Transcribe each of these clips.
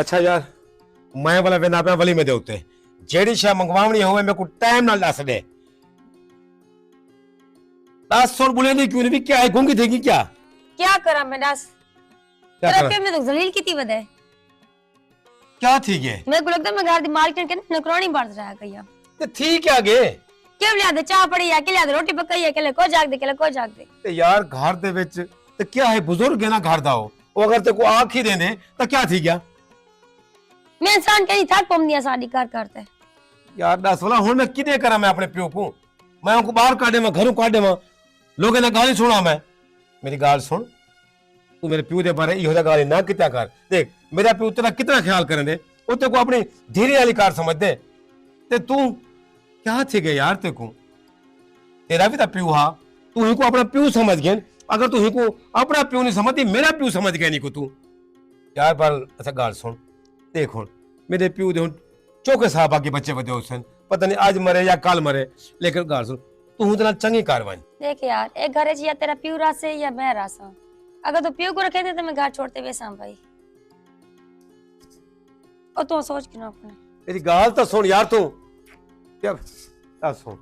अच्छा यार मैं वाला वेंदा पिया वली में दे उते जेड़ी शय मंगवावणी होवे मेरे को टाइम नाल दस दे। 10 सोर बुले नहीं क्यों नहीं क्या है गूंगी थी क्या क्या करा मैं दस क्या तेरा करा? पे में तो जलील की थी वदे क्या थी ये मेरे को लगता मैं घर दी मार्केट के नौकरानी बढ़ रहा है कहिया ते थी क्या गे के लिया दे चाह पड़ी है के लिया दे रोटी पकाई है के ले को जाग दे के ले को जाग दे ते यार घर दे विच ते क्या है बुजुर्ग है ना घर दा ओ अगर ते को आंख ही दे दे तो क्या थी गया मैं इंसान कहीं थक पमदिया साडी कर करते यार दस वाला हुन मैं किदे करा मैं अपने प्यो को मैं उनको बाहर काटे मैं घरों काटे मैं लोग ना गाली सुना मैं मेरी गाल सुन तू मेरे प्यो दे बारे इहो गाली ना कितना कर देख मेरा प्यो तेरा कितना ख्याल करे दे ओ ते को अपनी धीरे वाली कार समझ दे ते तू क्या थे गए यार ते को तेरा भी तो प्यो हा तू ही को अपना प्यो समझ गए अगर तू ही को अपना प्यो नहीं समझती मेरा प्यो समझ गया नहीं को तू यार पर अच्छा गाल सुन देख हुन मेरे प्यो दे हुन चौके साहब आगे बच्चे बदे हुसन पता नहीं आज मरे या कल मरे लेकिन गाल सुन तू हूं तना चंगी कारवाई देख यार एक घर या तेरा प्यू रासे या मैं रासा अगर तो प्यू को रखे थे तो मैं घर छोड़ते वैसा भाई और तू सोच क्यों अपने तेरी गाल तो सुन यार तू यार आ सुन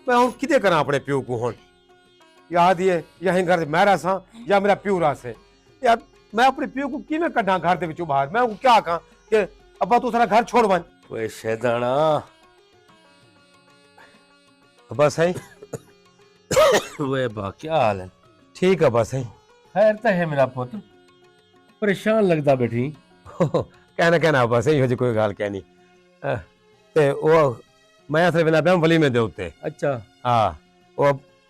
मैं हुन किदे करा अपने प्यो को हुन याद ये यहीं घर मैं रासा या मेरा प्यो रासे यार मैं अपने प्यो को किवें कढा घर दे विचों बाहर मैं क्या कहां कि अब्बा तू सारा घर छोड़ वन ओए शैताना अब्बा सही ओए बा क्या हाल है ठीक है अब्बा सही खैर तो है मेरा पुत्र परेशान लगता बैठी कहना कहना अब्बा सही हो जी कोई गाल कहनी ते वो मैं असल बिना पे वली में दे उते अच्छा हां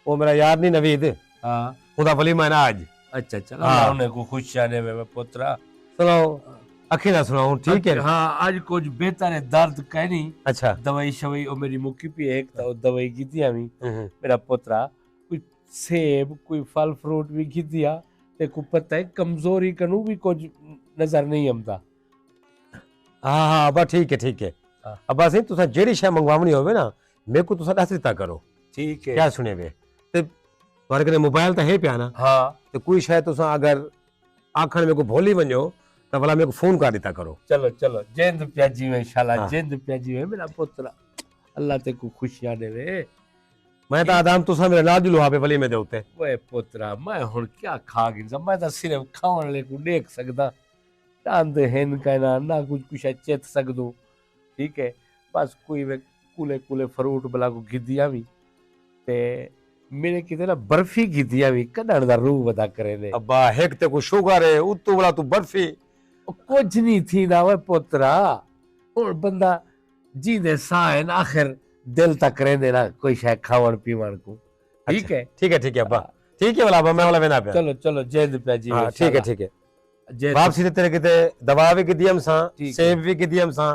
वो मेरा यार नहीं नवीद हाँ खुदा वली में ना आज अच्छा अच्छा हाँ। अल्लाह उन्हें को खुश जाने में पुत्रा सुनाओ अखी ना सुनाऊं ठीक है हाँ आज कुछ बेहतर है दर्द कहनी अच्छा दवाई शवाई और मेरी मुक्की भी एक तो दवाई की थी हमी मेरा पुत्रा कोई सेब कोई फल फ्रूट भी की दिया ते को पता है कमजोरी कनु भी कुछ नजर नहीं आमदा हाँ हाँ अब्बा ठीक है हाँ। अब्बा सही तुसा जेड़ी शय मंगवावणी होवे ना मेरे को तुसा दस दिता करो ठीक है क्या सुने वे ते तुम्हारे कने मोबाइल तो है पिया ना हाँ तो कोई शय तुसा अगर आखण में को भोली वञो तो भला मेरे को फोन कर दिता करो चलो चलो जिंद प्याजी में इंशाल्लाह हाँ। जिंद प्याजी में मेरा पुत्र अल्लाह ते को खुशियां देवे मैं तो आदाम तुसा मेरे लाज लुहा पे वली में दे उते ओए पुत्रा मैं हुन क्या खा गिन मैं तो सिर्फ खावन ले को देख सकदा चांद हेन कहना ना कुछ चेत सकदो ठीक है बस कोई वे कुले कुले फ्रूट बला को गिदिया भी ते मेरे किते ना बर्फी गिदिया भी कदण दा रूह वदा करे ने अब्बा हेक ते को शुगर है उतू बड़ा तू बर्फी कुछ नहीं थी ना वे पुत्रा और बंदा जी दे साइन आखिर दिल तक रहंदे ना कोई शय खावन पीवन को ठीक है ठीक है अब्बा ठीक है वाला अब्बा मैं वाला वेना पे चलो चलो जिंद प्याजी हां ठीक है जय वापसी ते तेरे किते दवा भी गिदियम सा ठीक है। सेब भी गिदियम सा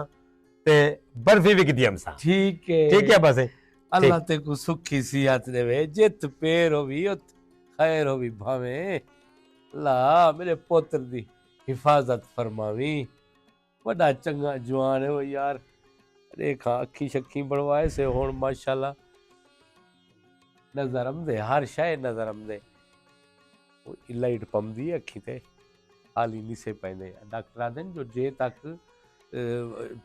ते बर्फी भी गिदियम सा ठीक है ठीक है बस अल्लाह ते को सुखी सियात देवे जित पैर होवी उत खैर होवी भावे ला मेरे पुत्र दी हिफाजत फरमावी बड़ा चंगा जवान है वो यार रेखा अखी शक्की बनवाए से हुन माशाल्लाह नजर आमदे हर शय नजर आमदे वो लाइट पमदी है अखी ते हाली नहीं से पैंदे डॉक्टर आदन जो जे तक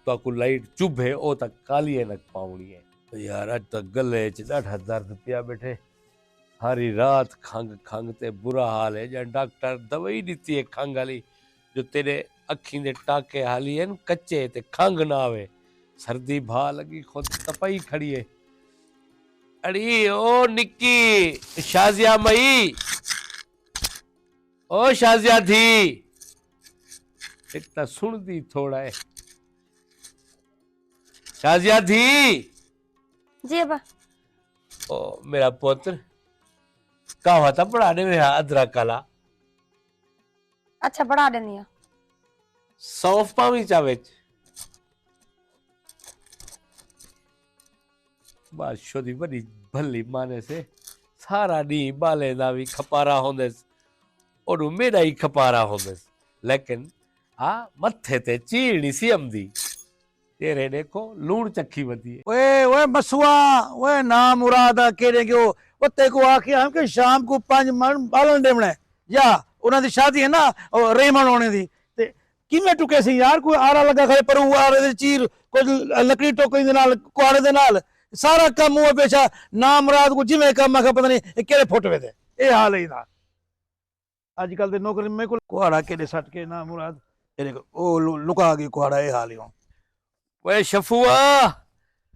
ताकू लाइट चुभे ओ तक काली ऐनक पावनी है यार अज तक गले च ॾाढा दर्द पिया बैठे सारी रात खंग खंग ते बुरा हाल है जन डॉक्टर दवाई दी है खंग वाली जो तेरे अखी दे टाके हाली है कच्चे ते खंग ना आवे सर्दी भा लगी खुद तपई खड़ी है अड़ी ओ निक्की शाजिया मई ओ शाजिया थी एक सुन दी थोड़ा है शाजिया थी जी अब्बा ओ मेरा पुत्र कहा था पढ़ाने में अदरक काला अच्छा बढ़ा देनी है सौंफ पावी चावे बादशाह दी बड़ी भली माने से सारा नी बाले दा भी खपारा होंदेस और मेरा ही खपारा होंदेस लेकिन आ मथे ते चीड़ी सी अमदी तेरे देखो लूण चखी वधी है ओए ओए मसुआ ओए ना मुराद केड़े गयो ओ ते को आखे हम के शाम को 5 मन बालन देवणे या उन्हां दी शादी है ना रेमन होने दी ते ਕਿਵੇਂ ਟੁਕੇ ਸੀ ਯਾਰ ਕੋਈ ਆਰਾ ਲੱਗਾ ਖੜੇ ਪਰ ਉਹ ਆਰੇ ਦੇ ਚੀਰ ਕੁਝ ਲੱਕੜੀ ਟੋਕਰੀ ਦੇ ਨਾਲ ਕੁਆੜੇ ਦੇ ਨਾਲ ਸਾਰਾ ਕੰਮ ਉਹ ਪੇਸ਼ਾ ਨਾ ਮੁਰਾਦ ਕੋ ਜਿਵੇਂ ਕੰਮ ਆਖਾ ਪਤਾ ਨਹੀਂ ਇਹ ਕਿਹੜੇ ਫੁੱਟਵੇ ਦੇ ਇਹ ਹਾਲ ਹੈ ਇਹਦਾ ਅੱਜ ਕੱਲ ਦੇ ਨੌਕਰੀ ਮੇਰੇ ਕੋਲ ਕੁਹਾੜਾ ਕਿਹੜੇ ਸੱਟ ਕੇ ਨਾ ਮੁਰਾਦ ਇਹਦੇ ਕੋਲ ਉਹ ਲੁਕਾ ਗਈ ਕੁਹਾੜਾ ਇਹ ਹਾਲ ਹੀ ਹੁਣ ਓਏ शफुआ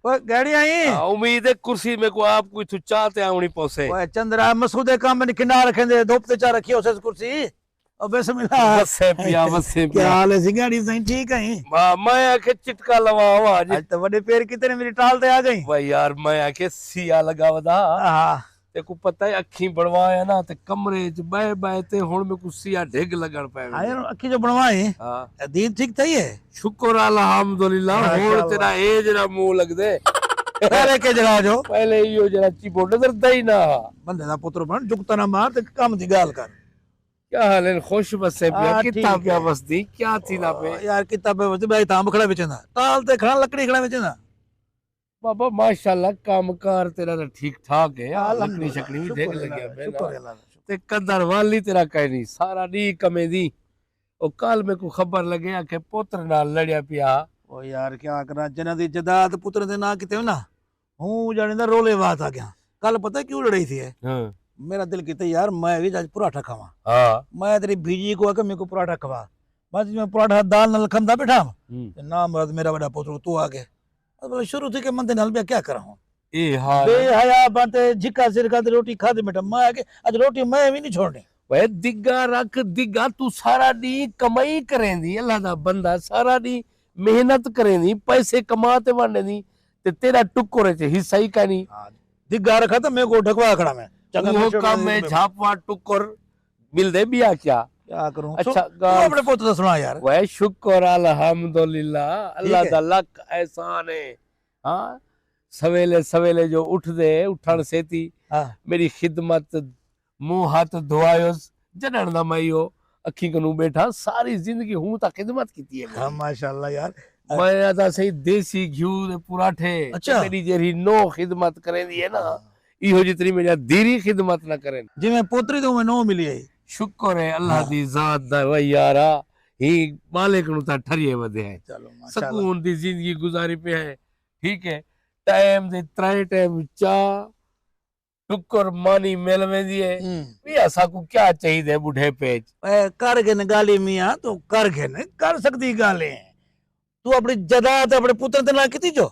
ਓਏ ਗਾੜੀ ਆਈ उम्मीद है कुर्सी में को आप कोई तू चाहते आउनी पौसे ਓਏ ਚੰਦਰਾ ਮਸੂਦੇ ਕੰਮ ਨੇ ਕਿੰਨਾ ਰੱਖਦੇ ਧੁੱਪ ਤੇ ਚਾ ਰੱਖੀ ਉਸੇ ਕੁਰਸੀ ਓ ਬਿਸਮਿल्लाह बसे पिया बसे ਕੀ ਹਾਲ ਹੈ ਸੀ ਗਾੜੀ ਸਹੀ ਠੀਕ ਹੈ मैं आके चिटका लवावा आज ਅੱਜ ਤਾਂ ਵੱਡੇ ਪੈਰ ਕਿਤੇ ਮੇਰੀ ਟਾਲ ਤੇ ਆ ਗਈ भाई यार मैं आके सिया लगावदा ਹਾਂ ते को पता है अखी बढ़वाया ना ते कमरे च बह बह ते हुन में को सिया ढिग लगन पे ਆਏ ਅੱਖੀ ਜੋ ਬਣਵਾਏ हां ਦੀਨ ਠੀਕ ਥਈ ਹੈ शुक्र अल्हम्दुलिल्लाह हुन तेरा ए जरा मुंह लग दे ਪਹਿਲੇ ਕੇ ਜਗਾ ਜੋ पहले यो जरा चिबो नजर दई ना ਬੰਦੇ ਦਾ ਪੁੱਤਰ ਬਣ ਜੁਗਤਾ ਨਾ ਮਾਰ ਤੇ ਕੰਮ ਦੀ ਗੱਲ ਕਰ क्या हाल है खुश बसे पिया हाँ, कितना ठीक पिया है। बसदी क्या थी ना पे ਯਾਰ ਕਿਤਾਬੇ ਵਿੱਚ ਬਈ ਤਾਂ ਖੜਾ ਵਿੱਚ ਨਾ ਟਾਲ ਤੇ ਖੜਾ ਲੱਕੜੀ ਖੜਾ ਵਿੱਚ ਨਾ बाबा माशाल्लाह कामकार तेरा तो ठीक ठाक है यार लकड़ी शकड़ी भी देख लग गया ਸ਼ੁਕਰ बेना ਅੱਲਾਹ ਦਾ ते कदर वाली तेरा कह नहीं सारा दी कमे दी ओ कल में को खबर लगे कि पुत्र नाल लड़या पिया ਓ ਯਾਰ ਕੀ ਕਰਾਂ ਜਨਾਂ ਦੀ ਜਦਾਦ ਪੁੱਤਰ ਦੇ ਨਾਂ ਕਿਤੇ ਨਾ ਹੂੰ ਜਾਣੇ ਦਾ ਰੋਲੇ ਬਾਤ ਆ ਗਿਆ ਕੱਲ ਪਤਾ ਕਿਉਂ ਲੜਾਈ ਸੀ हां ਮੇਰਾ ਦਿਲ ਕੀਤਾ ਯਾਰ ਮੈਂ ਵੀ ਅੱਜ ਪਰਾਠਾ ਖਾਵਾਂ हां ਮੈਂ ਤੇਰੀ ਬੀਜੀ ਕੋ ਆ ਕੇ ਮੇਰੇ ਕੋ ਪਰਾਠਾ ਖਵਾ ਬਸ ਮੈਂ ਪਰਾਠਾ ਦਾਲ ਨਾਲ ਖੰਦਾ ਬਿਠਾ ਤੇ ਨਾ ਮਰਦ ਮੇਰਾ ਵੱਡਾ ਪੁੱਤਰ ਤੂੰ ਆ ਕੇ ਬੋਲੇ ਸ਼ੁਰੂ ਤੋਂ ਕਿ ਮੰਦੇ ਨਾਲ ਵੀ ਕੀ ਕਰਾਂ ए हाल बेहया बनते झिका सिरका दी रोटी खा दे बेटा मैं के आज रोटी मैं भी नहीं छोड़नी वे दिग्गा रख दिग्गा तू सारा दी कमाई करेंदी अल्लाह दा बंदा सारा दी मेहनत करेंदी पैसे कमाते वाने दी ते तेरा टुकड़े च हिस्सा ही का नहीं दिग्गा रखा तो मेरे को ढकवा खड़ा मैं वो काम में झापवा टुकर मिल दे बिया क्या क्या करूं अच्छा तू अपने पुत्र दा सुना यार वे शुक्र अल्हम्दुलिल्लाह अल्लाह दा लक एहसान है हां सवेले सवेले जो उठ दे उठन सेती हां मेरी खिदमत मुंह हाथ धोआयोस जडन दा मईयो अखी कनु बैठा सारी जिंदगी हूं ता खिदमत कीती है हां माशाल्लाह यार मैं आता सही देसी घी दे पराठे अच्छा। मेरी जेरी नो खिदमत करेंदी है ना इहो जितनी मेरी धीरी खिदमत ना करें जिवें पोतरी तो मैं नो मिली है शुक्र है अल्लाह दी जात दा वे यारा ही मालिक नु ता ठरिए वदे है चलो माशाल्लाह सकून दी जिंदगी गुजारी पे है ठीक है टाइम दे त्रै टाइम चा टुकर मानी मिल वेंदी है भी असा को क्या चाहिए बुढ़े पेज कर के न गाली मियां तो कर के न कर सकदी गाले तू अपनी जदाद अपने पुत्र दे ना कीती जो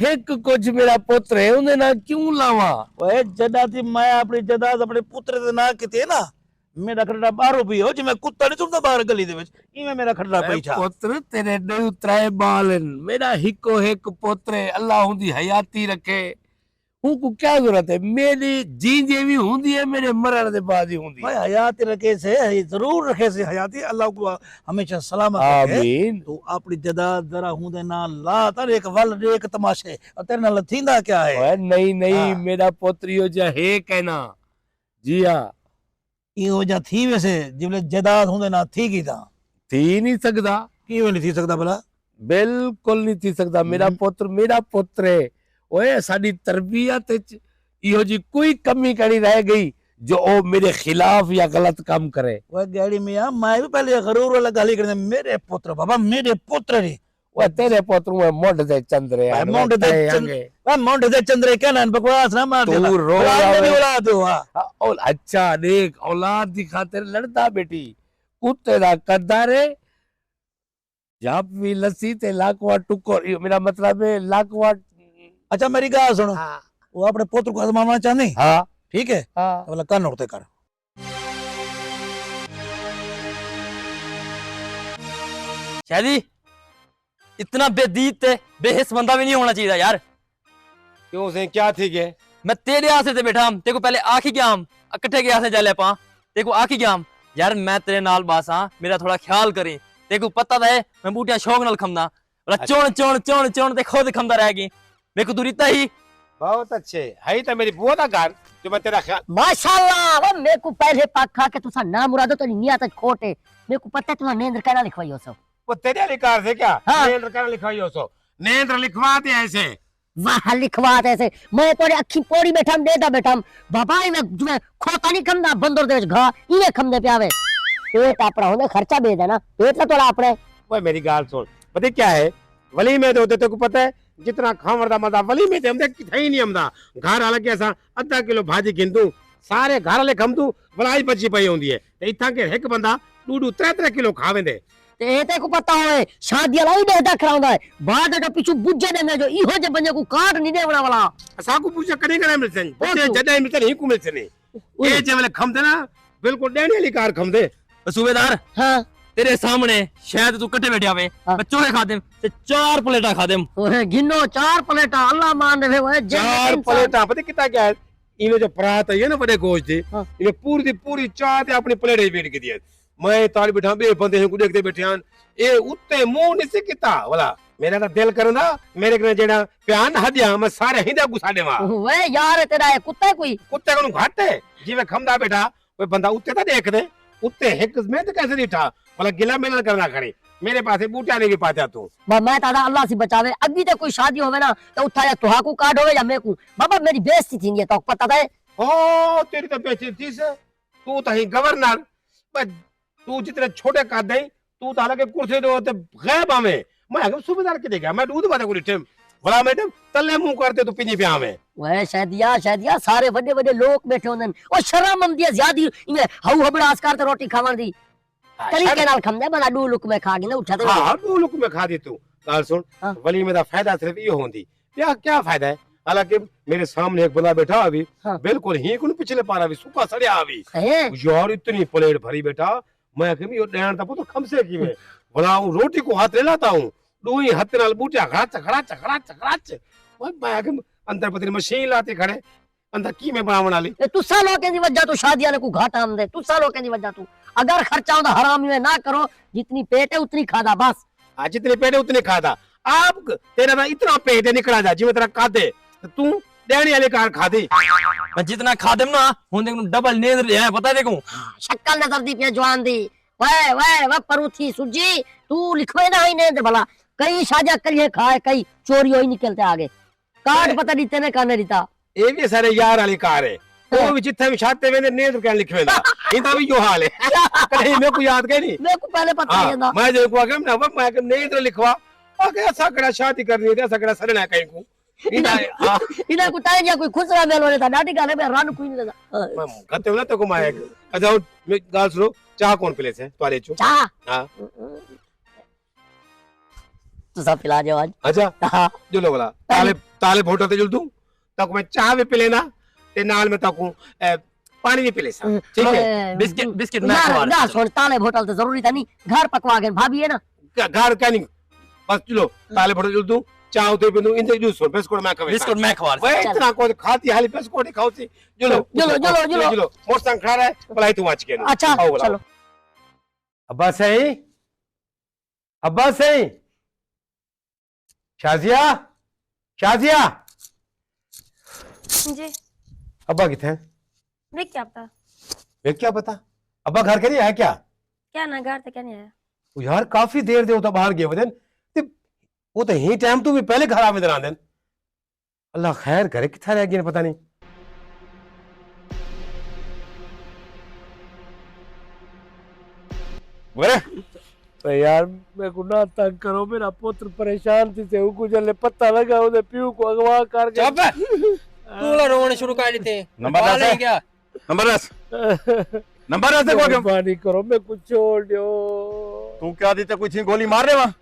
एक कुछ मेरा पुत्र है उन्हें ना क्यों लावा ओए जदा दी मैं अपनी जदाद अपने पुत्र दे ना कीती ना मेरा खड़ा बाहरों भी हो जिवें कुत्ता नहीं तुरदा बाहर गली दे विच इवें मेरा खड़ा पई छा पुत्र तेरे दो त्रै बाल हैं मेरा हिको एक पुत्र है अल्लाह उनकी हयाती रखे उनको क्या जरूरत है मेरी जींजे भी होंदी है मेरे मरण दे बाद ही होंदी भाई हयाती रखे से जरूर रखे से हयाती अल्लाह को हमेशा सलामत रखे आमीन तू अपनी जदाद जरा हुंदे ना ला तर एक वल एक तमाशे और तेरे नाल थींदा क्या है ओए नहीं नहीं हाँ। मेरा पुत्रियो जो है कहना जी हाँ इहो जा थी वैसे जिवले जदाद हुंदे ना थी की ता थी नहीं सकता किवें नहीं थी सकदा भला बिल्कुल नहीं थी सकता मेरा पुत्र है ओए साडी तरबियत च इहो जी कोई कमी कड़ी रह गई जो ओ मेरे खिलाफ या गलत काम करे वो गैडी मियां मैं भी पहले गरूर वाला गाली करने मेरे पुत्र बाबा मेरे पुत्र रे ओए तेरे पुत्र में मोड़ दे चंद्रे भाई मोंड दे वो मोंड दे चंद्रे कहना बकवास ना मार तू देना रो औलाद रहा नहीं है। औलाद हो हां और अच्छा देख औलाद की खातिर लड़ता बेटी कुत्ते दा कदर है जाप भी लसी ते लाकवा टुकर मेरा मतलब है लाकवा अच्छा मेरी गाल सुन वो अपने पुत्र को आजमाना चाहनी हाँ ठीक है हाँ बोला कान उठते कर शादी इतना बेदीत बेहिस बंदा भी नहीं होना चाहिए यार क्यों से क्या थी के मैं तेरे आसे ते बैठा तेरे को पहले आखी गया हम इकट्ठे गया से जले पा तेरे को आखी गया हम यार मैं तेरे नाल बासा मेरा थोड़ा ख्याल करी तेरे को पता है मैं बूटियां शौक नाल खमदा बोला चोण चोण चोण चोण ते खुद खमदा रह गई मेरे को दूरीता ही बहुत अच्छे है तो मेरी बुआ का घर जो मैं तेरा ख्याल माशाल्लाह वो मेरे को पहले पाक खा के तुसा ना मुरादो तो नियत खोटे मेरे को पता है तुसा नेंद्र कहना लिखवाई हो सब वो तेरे लिकार से क्या हाँ। नेंद्र का लिखाई हो सो नेंद्र लिखवा दे ऐसे वाह लिखवात ऐसे मैं तोरे अखी पोड़ी बैठा देता बैठा बाबा मैं खोता नहीं खमदा बंदर दे घा इने खमदे प्यावे पेट अपना होने खर्चा भेज देना पेट तो थोड़ा अपने ओए मेरी गाल सुन, पता क्या है वली में तो तेरे को पता है जितना खावर दा मजा वली में ते हमदे किथे ही नहीं हमदा। घर वाला कैसा आधा किलो भाजी गिनदू सारे घर वाले खमदू वलाई बची पई होंदी है ते इथा के एक बंदा 2-3 किलो खावेंदे। ते ते को पता होए शादी वाला ही देदा कराउंदा है बाद तो पिछु बुझे ने में जो इहो जे बंदे को कार्ड नहीं देवना वाला असा को पूछा कने कने मिलसन बच्चे जदे मिलसन ही को मिलसन ए जे वाले खमदे ना बिल्कुल डेनी वाली कार खमदे। सूबेदार हां तेरे सामने शायद तू कट्टे बैठा हुए हाँ। मैं चोखे खा दे ते 4 प्लेटा खा दे। ओए गिनो 4 प्लेटा अल्लाह मान दे ओए 4 प्लेटा पता कितना क्या है इन्हें जो परात है ना बड़े गोश्त दी हाँ। इन्हें पूरी दी पूरी चाह ते अपनी प्लेट वेट के दिया। मैं ताली बिठा बे बंदे हैं को देखते बैठे हैं ए उत्ते मुंह नहीं से किता वाला मेरा तो दिल करना मेरे कने जेड़ा प्यान हदिया मैं सारे हिंदा गुसा देवा। ओए यार तेरा है कुत्ता है कोई कुत्ते को घाट है जिवे खमदा बैठा कोई बंदा उत्ते तो देख दे उत्ते एक में तो कैसे दिठा वाला गिला मिलन करना खड़े मेरे पास बूटा नहीं भी पाता तू। मैं तादा अल्लाह से बचावे अभी तो कोई शादी होवे ना तो उठा या तुहा को कार्ड होवे या मैं को बाबा मेरी बेइज्जती थी नहीं तो पता था ओ तेरी तो बेइज्जती से तू तो ही गवर्नर तू जितने छोटे काट दे तू तो हालांकि कुर्सी दो ते गैब हमें मैं अगर सूबेदार के देगा मैं दूध बात कोई टाइम भला मैडम तल्ले मुंह करते तो पिनी पे हमें वे शादिया सारे बड़े बड़े लोग बैठे होंदे ओ शर्म आंदी है ज्यादा इमे हऊ हबड़ास करते रोटी खावन दी तरीके नाल खमदे बना दू लुक में खा गिना उठा दे हां दू लुक में खा दी तू गाल सुन हाँ। वली में दा फायदा सिर्फ ये होंदी क्या क्या फायदा है हालांकि मेरे सामने एक बंदा बैठा अभी हाँ। बिल्कुल ही कुन पिछले पारा भी सूखा सड़या अभी है यार इतनी प्लेट भरी बेटा मैं कभी यो डैन ता तो खम से की में भला हूं रोटी को हाथ ले लाता हूं दो ही हाथ नाल बूटिया खड़ा मैं अंदर पतरी मशीन लाते खड़े अंदर की में बनावण वाली तुसा लोग की वजह तो शादिया ने को घाटा आमदे तुसा लोग की वजह तू अगर खर्चा होता हरामी में ना करो जितनी पेट है उतनी खादा बस आज जितने पेट है उतने खाता आप तेरा ना इतना पेट है निकला जा जिਵੇਂ तेरा कादे तू डेनी वाले कार खा दे मैं जितना खा देम ना हुन देख डबल नींद ले है पता देखूं शक्ल नजर दी पे जवान दी वे परूथी सुजी तू लिखवे ना ही ने भला कई शाजा करिए खाए कई चोरी होई निकलते आगे कार्ड पता नहीं तेने काने दिता ये भी सारे यार वाली कार है वो भी जिथे भी छाते वेंदे नींद कहन लिखवेंदा इंदा भी यो हाल है कहीं मेरे को याद के नहीं मेरे को पहले पता ही था मैं जो को आगे ना मैं के नींद लिखवा आगे ऐसा कड़ा शादी करनी है ऐसा कड़ा सरना कहीं को इना को टाइम या कोई खुसरा मेल होने था डाटी गाले में रान कोई नहीं था मैं कहते हो ना तो को मैं अच्छा मैं गाल सुनो चाह कौन पिले से तुम्हारे चो चा हां तू सब पिला दे आज अच्छा हां जो लो बोला ताले ताले फोटो ते जुल दूं तक मैं चाह भी पिले ना ते नाल में तक पानी भी पिले सा ठीक है बिस्किट बिस्किट मैं ना खवा ना सुन ताले होटल तो जरूरी था नहीं घर पकवा के भाभी है ना घर क्या नहीं बस चलो ताले फोटो जुल दूं चाह तो पिंदू इन जूस और बिस्कुट मैं खवे बिस्कुट मैं खवा वे इतना को खाती हाली बिस्कुट ही खाओ सी चलो मोटरसाइकिल खड़ा है भलाई तू आज के अच्छा चलो अब्बास सही अब्बास सही शाजिया शाजिया जी अब्बा किथे हैं मैं क्या पता मैं क्या पता अब्बा घर के नहीं है क्या क्या ना घर तक क्या नहीं आया वो यार काफी देर दे तो बाहर गए वदन वो तो ही टाइम तू भी पहले घर आवे दरान देन अल्लाह खैर करे किथा रह गया पता नहीं वे तो यार मैं को ना तंग करो मेरा पुत्र परेशान थी से को जले पता लगा ओदे प्यू को अगवा कर के चुप तू रोने शुरू कर देते नंबर दस है क्या नंबर 10 नंबर 10 को पानी करो मैं कुछ छोड़ दियो तू क्या दी कोई थी गोली मार रे वहां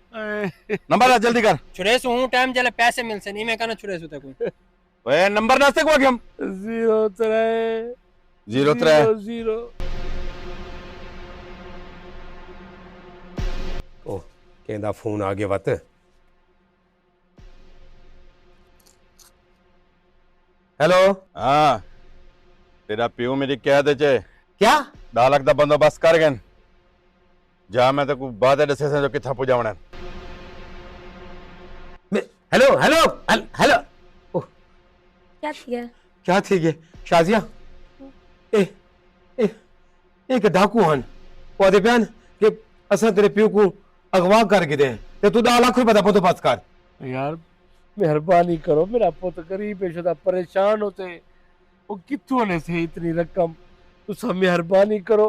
नंबर 10 जल्दी कर छुड़े सु हूं टाइम जले पैसे मिलसे नहीं मैं कहना छुड़े सु तक वे नंबर 10 को हम 03 ओ कहंदा फोन आ गया वत हेलो हाँ तेरा प्यू मेरी कैद च क्या 10 लाख का बंदोबस्त कर गए जा मैं तेको बाद दसे जो किथा पुजावना हेलो हेलो हेलो क्या थी है क्या थी ये शाजिया ए ए एक डाकू हन ओदे बयान कि असा तेरे प्यू को अगवा करके दे ते तू 10 लाख रुपए दा बंदोबस्त कर यार मेहरबानी करो मेरा पुत्र गरीब है शुदा परेशान होते वो किथों ने से इतनी रकम तुसा मेहरबानी करो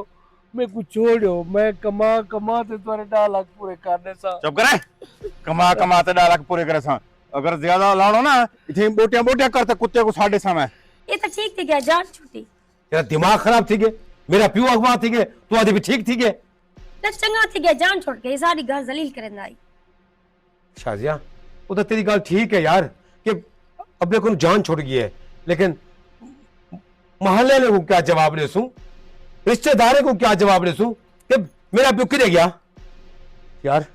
मैं कुछ छोड़ो, मैं कमा कमा ते तुम्हारे 2 लाख पूरे करने सा। चुप करे, कमा कमा ते 2 लाख पूरे करे सा। अगर ज्यादा लाणो ना इथे बोटियां बोटियां करते कुत्ते को साढ़े समय। ये तो ठीक थी क्या जान छुट्टी तेरा दिमाग खराब थी के मेरा प्यू अगवा थी के तू आदि भी ठीक थी के तो चंगा थी क्या जान छोड़ के ये सारी घर जलील करने आई। शाजिया वो तो तेरी गल ठीक है यार कि अब को जान छुट गई है, लेकिन मोहल्ले ने को क्या जवाब दे सू, रिश्तेदारों को क्या जवाब दे सू कि मेरा प्यू किधर गया यार।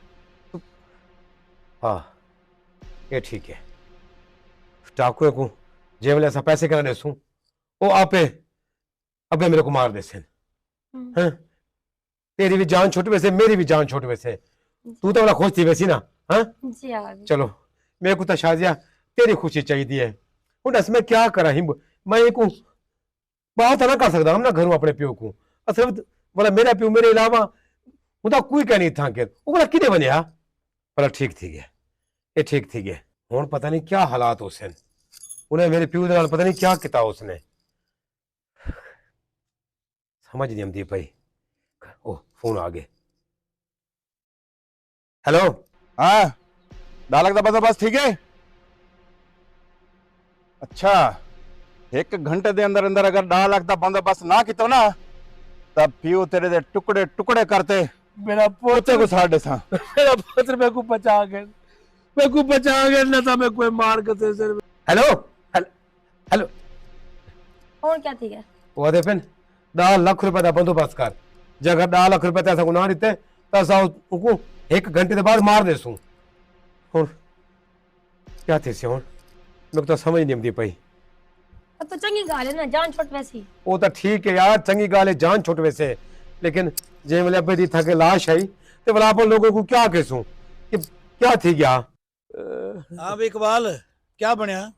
हाँ ये ठीक है, डाकुए को जेवल ऐसा पैसे करा दे सू वो आपे अबे मेरे को मार दे सेन। हैं तेरी भी जान छुट वैसे मेरी भी जान छुट वैसे, तू तो बड़ा खुश थी वैसी ना। हाँ जी हाँ भाभी। चलो मेरे को तो शाजिया तेरी खुशी चाहिए है। हूँ दस मैं क्या करा ही, मैं एक बात ना कर सकता हम ना घरों अपने प्यो को सिर्फ बोला मेरा प्यो मेरे अलावा हूँ तो कोई कह नहीं था कि वो बोला किने बनया बोला ठीक थी गया ये ठीक थी गया। हूँ पता नहीं क्या हालात उसने उन्हें मेरे प्यो दे पता नहीं क्या किया उसने, समझ नहीं आती भाई। ओ फोन आ गए। हेलो हाँ 2 लाख दा बंदोबस्त ठीक है। अच्छा 1 घंटे दे अंदर अंदर अगर 2 लाख दा बंदोबस्त ना कितो ना तब प्यो तेरे दे टुकड़े टुकड़े करते मेरा पोते को साढ़े सा। मेरा पुत्र मेरे को बचा गए, मेरे को बचा गए ना था मैं कोई मार के तेरे सिर में। हेलो हेलो फोन क्या थी क्या वो दे पिन 10 लाख रुपए का बंदोबस्त कर, जगह 10 लाख रुपए ऐसा ना दिते तो असा उनको 1 घंटे के बाद मार देसू। हुन क्या थे से हुन मेरे को तो समझ नहीं आती पई। अब तो चंगी गाल है ना जान छोड़ वैसी। वो तो ठीक है यार चंगी गाल है जान छोट वैसे, लेकिन जे मेरे अब्बे दी था के लाश आई तो भला अपन लोगों को क्या कहूं कि क्या थी गया। हाँ भी इकबाल क्या बनया?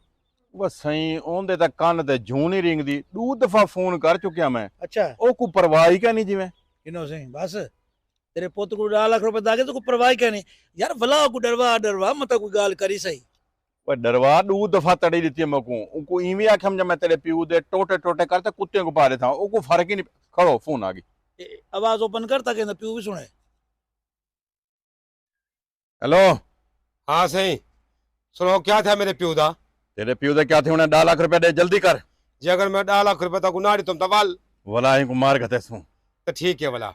बस सही ओंदे तक कान ते जून ही रिंग दी 2 दफा फोन कर चुकिया मैं, अच्छा ओ को परवाह ही क्या नहीं जिवें। किनो सिंह बस तेरे पुत्र को 2 लाख रुपए दागे तो को परवाह क्या नहीं यार, भला को डरवा डरवा मत कोई गाल करी सही। वो डरवा 2 दफा तड़ी दी मको उनको इवें आखम जब मैं तेरे प्यू दे टोटे टोटे करते कुत्ते को पारे था उनको फर्क ही नहीं। खड़ो फोन आ गई, आवाज ओपन करता के प्यू भी सुने। हेलो हाँ सही सुनो क्या था मेरे प्यो दा। तेरे प्यू दे क्या थे उन्हें 2 लाख रुपए दे जल्दी कर। जे अगर मैं 2 लाख रुपए तक ना दी तुम तवाल वाला इनको मार गते सू। तो ठीक है भला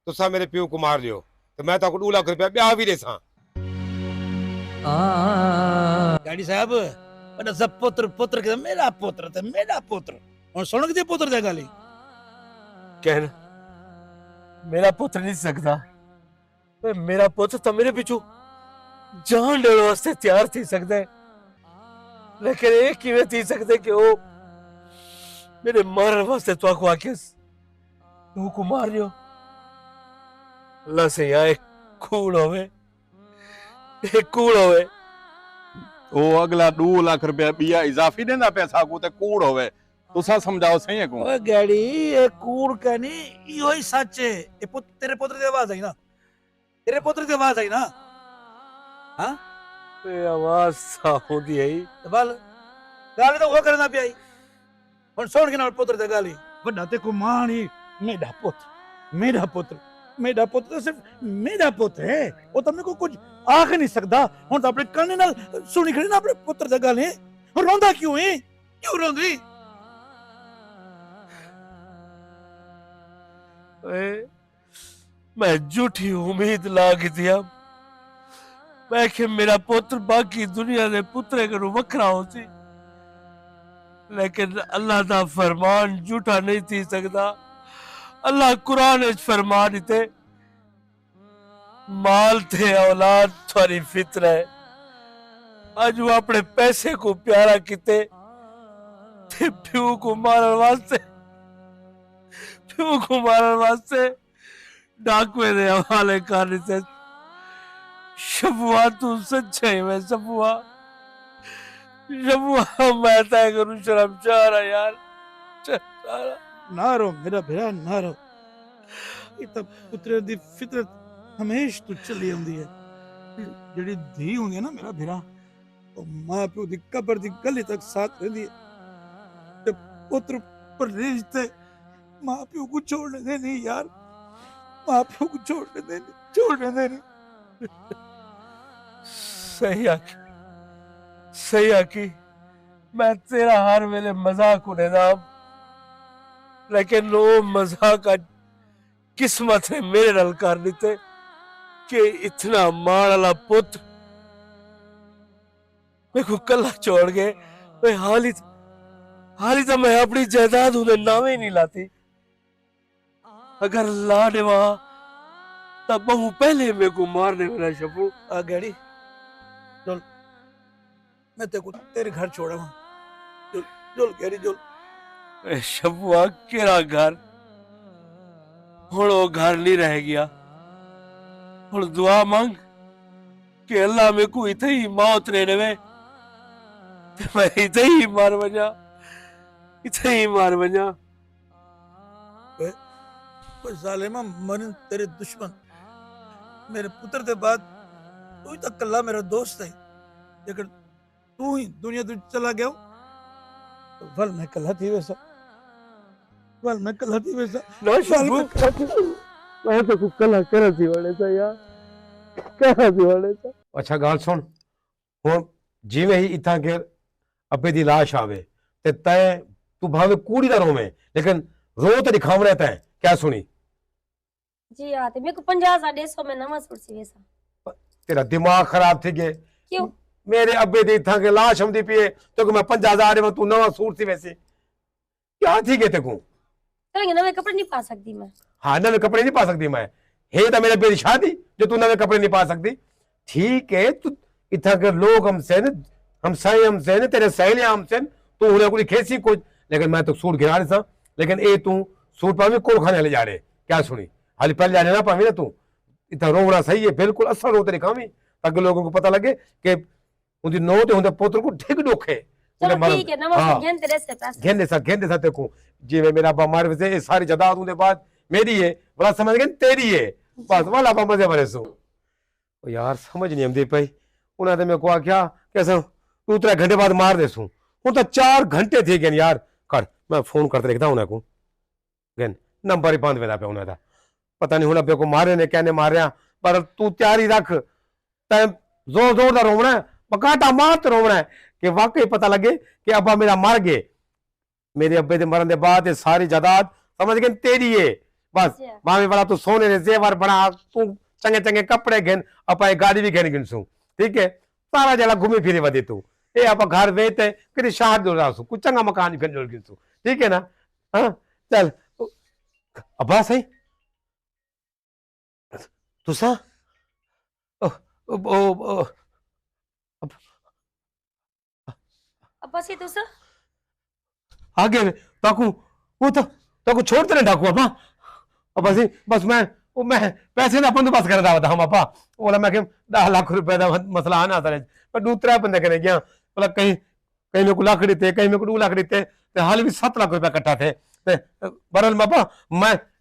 तुसा मेरे प्यो को मार लियो तो मैं तो 2 लाख रुपया ब्याह भी दे सा। गाड़ी साहब बड़ा सब पुत्र पुत्र के मेरा पुत्र और सुन के पुत्र दे गाली कहना मेरा पुत्र नहीं सकता, मेरा पुत्र तो मेरे पिछू जान देने वास्ते तैयार थी सकता है, लेकिन एक किवें थी सकते कि वो मेरे मारने वास्ते तो को आके तू को मार लियो। अल्लाह से यहाँ एक कूड़ होवे ओ अगला 2 लाख रुपया बिया इजाफी देना पैसा को ते कूड़ होवे। तुसा समझाओ सही है को। ओए गाड़ी ये कूड़ का नहीं यो ही सच है। ये तेरे पुत्र की आवाज आई ना, तेरे पुत्र की आवाज आई ना। हाँ आवाज साहू दी आई बल गाली तो वो करना पियाई और सुन के ना पुत्र दे गाली बड़ा ते को मानी मेरा पुत्र तो सिर्फ मेरा पुत्र है, वो तो मेरे को कुछ आख नहीं सकता। हुन तो अपने काने नाल सुनी खड़ी ना अपने पुत्र दे गाली और रोंदा क्यों है, क्यों रोंदी? मैं झूठी उम्मीद लाग दिया मैं कि मेरा पुत्र बाकी दुनिया दे पुत्रे को वखरा हो सी, लेकिन अल्लाह दा फरमान झूठा नहीं थी सकता। अल्लाह कुरान विच फरमा दिते माल थे औलाद थारी फितरा है। आज वो अपने पैसे को प्यारा किते ते प्यू को मारन वास्ते डाकुए दे हवाले कर दिते। शबुआ तू सच्चे में शबुआ मैं तय करूं शर्मचार है यार ना रो मेरा भेरा ना रो। ये तो पुत्र दी फितरत हमेश तो चली आंदी है। जेड़ी धी होंदी है ना मेरा भेरा वो मां प्यो दी कब्र दी गली तक साथ रहंदी है। जब पुत्र पर रिश्ते मां प्यो को छोड़ने दे नहीं यार। माँ प्यो को छोड़ने देने। सही आखी, मैं तेरा हर वेले मजाक उड़े नाम, लेकिन वो मजाक आज किस्मत ने मेरे नाल कर दिते कि इतना माड़ वाला पुत्र मेरे को कला छोड़ गए। मैं हाली तो मैं अपनी जायदाद उन्हें नावे ही नहीं लाती। अगर ला देवा तब बहु पहले मेरे को मारने वाला शबू। आ गैडी चल, मैं तेरे को तेरे घर छोड़ा हूँ। चल चल गैडी चल। शबुआ केरा घर हुण वो घर नहीं रह गया। हुण दुआ मांग कि अल्लाह मेरे को इथे ही मौत ने देवे, ते मैं इथे ही मार वजा। कोई जालिमा मरन तेरे दुश्मन, मेरे पुत्र के बाद तू ही तो कल्ला मेरा दोस्त है। लेकिन तू ही दुनिया तू चला गया तो वल मैं कल्ला थी वैसा। ना शबू मैं तो को कला करा थी वाले सा यार, करा थी वाले सा। अच्छा गाल सुन, हुण जिवें ही इत्थां के अब्बे दी लाश आवे ते तैं तू भावे कूड़ी दा रोवे, लेकिन रो ते दिखावणे तैं क्या सुनी? जी हाँ, ते मेरे को 50-150 में नवा सूट सी वैसा। तेरा दिमाग खराब थी गए। क्यों? मेरे अब्बे दी इत्थां के लाश हमदी पिए तो मैं 50,000 में तू नवा सूट सी वैसे क्या थी गए तेको? तो नवे कपड़े नहीं पा सकती मैं। हाँ, नवे कपड़े नहीं पा सकती मैं। हे तो मेरे अब्बे दी शादी जो तू नवे कपड़े नहीं पा सकती। ठीक है, तू इत्थां के लोग हमसे न तेरे सहेलियां हमसे तू उन्हें कोई खेसी कुछ, लेकिन मैं तो सूट गिरा रही था। लेकिन ए तू सूट पावी कोल खाने ले जा रहे क्या सुनी? हाली पहले जाने ना पावी ना तू इतना रोवना सही है बिल्कुल असल रो तेरे खावी, ताकि लोगों को पता लगे कि उनकी नौ ते उनके पुत्र को ठीक दुख है। चलो ठीक है, नवा सूट घेन तेरे से पैसे घेंदे सा तेको जिवे मेरा अब्बा मार वैसे ये सारी जायदाद उनके बाद मेरी है, बड़ा समझ गए तेरी है बस वाला अब्बा मजे भरे सो। ओ यार समझ नहीं आती पई। उन्हें तो मेरे को आख्या कैसे तू 3 घंटे बाद मार दे सू, हूं तो 4 घंटे थे गए यार। कर मैं फोन करते देखता उन्हें को गन नंबर ही बंद वेदा पे उन्हें दा पता नहीं हुन अब्बे को मारे ने कहने मारिया, पर तू तैयारी रख तैं जोर जोर दा रोवना है, पकाटा मात रोवना है कि वाकई पता लगे कि अब्बा मेरा मर गए। मेरे अब्बे के मरन के बाद सारी जायदाद समझ गए तेरी है बस। मामी वाला तू सोने ने जेवर बना, तू चंगे चंगे कपड़े घेन, अपा गाड़ी भी घेन गिनसू। ठीक है, सारा जला घूमी फिरे वधे तू ए आप घर वेते किसी शहर जो रासू कुछ चंगा मकान फिर जोड़ गिनसू। ठीक है ना? हाँ चल अब्बा सही तुसा अब्बा सी तुसा आगे ताकू वो तो छोड़ते नहीं डाकू अब्बा। अब्बा सी बस मैं पैसे का बंदोबस्त कर रहा था हम अब्बा। बोला मैं 10 लाख रुपए का मसला आना था पर 2-3 बंदे करे गया। बोला कहीं मेरे को लाख देते, कहीं मेरे को 2 लाख देते, हाल भी 7 लाख रुपया इकट्ठा थे। बरल बापा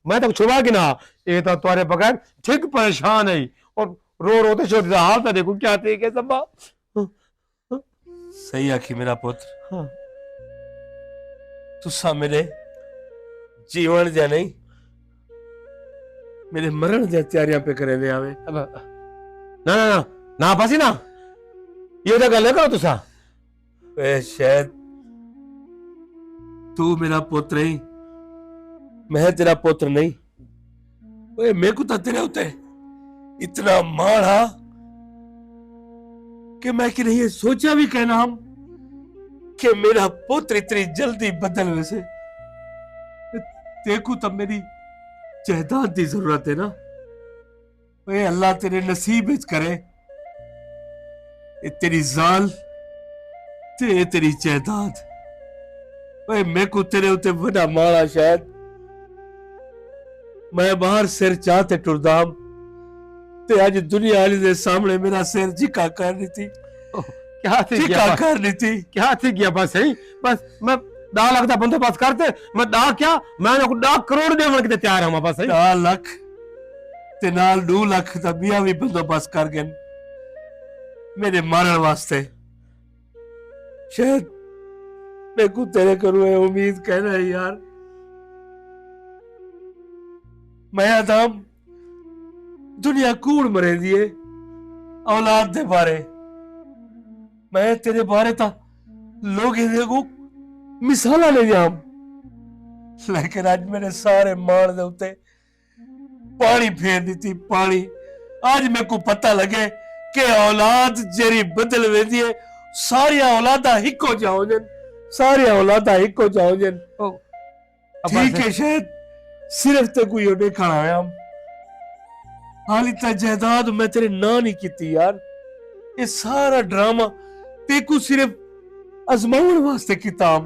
मैं तो छुड़ा के ना ये तो तुम्हारे बगैर ठीक परेशान है और रोते छोटे हाल तो देखो क्या थे के सब। सही आखी मेरा पुत्र। तुसा मेरे जीवन जा नहीं मेरे मरण जा तैयारियां पे करे वे आवे। ना ना ना ना पासी ना ये तो गल करो तुसा। शायद तू मेरा पुत्र ही, मैं तेरा पुत्र नहीं। ओए मेरे को तो तेरे होते इतना माड़ा कि मैं कि नहीं ये सोचा भी कहना हम कि मेरा पुत्र इतनी जल्दी बदल वैसे। देखो तब मेरी जायदाद की जरूरत है ना। ओए अल्लाह तेरे नसीब विच करे ये तेरी जाल ते तेरी जायदाद। ओए मैं को तेरे उते बड़ा माड़ा शायद मैं बाहर सिर चाहते टुरदाम ते आज दुनिया वाली दे सामने मेरा सिर झिका कर रही थी। क्या थी झिका कर रही थी क्या थी गया बस सही बस मैं 10 लाख का बंदोबस्त करते मैं 10 क्या मैं 10 करोड़ देवन के तैयार हूं बस सही। 10 लाख ते नाल 2 लाख दा बिया भी बंदोबस्त कर गए मेरे मारन वास्ते। शायद मैं को तेरे करूँ उम्मीद कहना है यार। मैं आदम दुनिया कूड़ मरे दिए औलाद दे बारे। मैं तेरे बारे ता लोग देखो मिसाला ले जाम, लेकिन आज मेरे सारे मान दे उत्ते पानी फेर दी पानी। आज मेरे को पता लगे कि औलाद जेरी बदल वेंदी है, सारी औलादा हिको जाओ जन, सारी औलादा हिको जाओ जन। ठीक है, शायद सिर्फ ते कोई ओने खाना है हम हाली तक जायदाद मैं तेरे ना नहीं की यार। ये सारा ड्रामा ते को सिर्फ अजमाउन वास्ते किताब।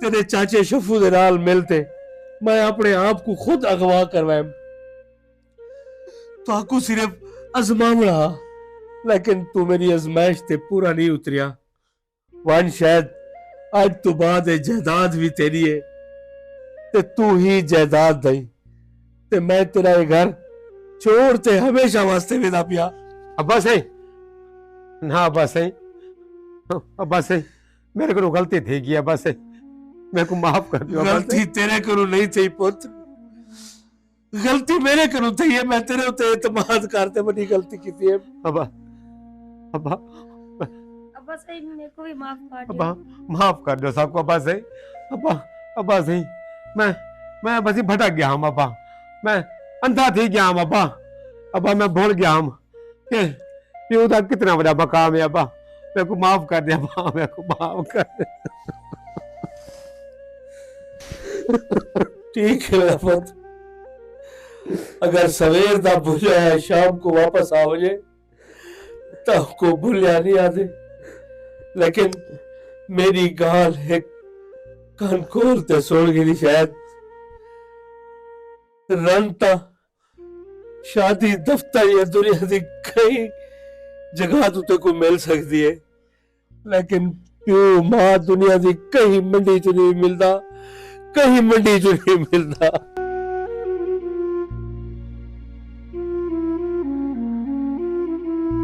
तेरे चाचे शफू दे नाल मिलते मैं अपने आप को खुद अगवा करवाया, तो आकू सिर्फ अजमावड़ा, लेकिन तू मेरी अजमाइश ते पूरा नहीं उतरिया। वन शायद आज तो बाद जायदाद भी तेरी है, ते तू ही जायदाद दई, ते मैं तेरा ये घर छोड़ ते हमेशा वास्ते विदा पिया। अब्बा सही ना, अब्बा सही, अब्बा सही, मेरे को गलती थी गई अब्बा सही, मेरे को माफ कर दियो। गलती तेरे करो नहीं थी पुत्र, गलती मेरे करो थी है। मैं तेरे उते एतमाद करते बड़ी गलती की थी। अब्बा अब्बा अब्बा सही मेरे को भी माफ कर दो। अब्बा माफ कर दो सबको अब्बा सही। अब्बा अब्बा सही, मैं बस ही भटक गया हम अब्बा, मैं अंधा थी गया हम अब्बा। अब्बा मैं भूल गया हम कि प्यो दा कितना बड़ा मकाम है अब्बा, मेरे को माफ कर दे अब्बा, मेरे को माफ कर दे। ठीक है पुत्र, अगर सवेर दा भूलिया है शाम को वापस आओ जे तो को भूलिया नहीं आते, लेकिन मेरी गाल एक कान खोल ते सुन गई शायद। रंता शादी दफ्तर या दुनिया की कई जगह तो को मिल सकती है, लेकिन प्यो मां दुनिया की कहीं मंडी च नहीं मिलता, कहीं मंडी च नहीं मिलता।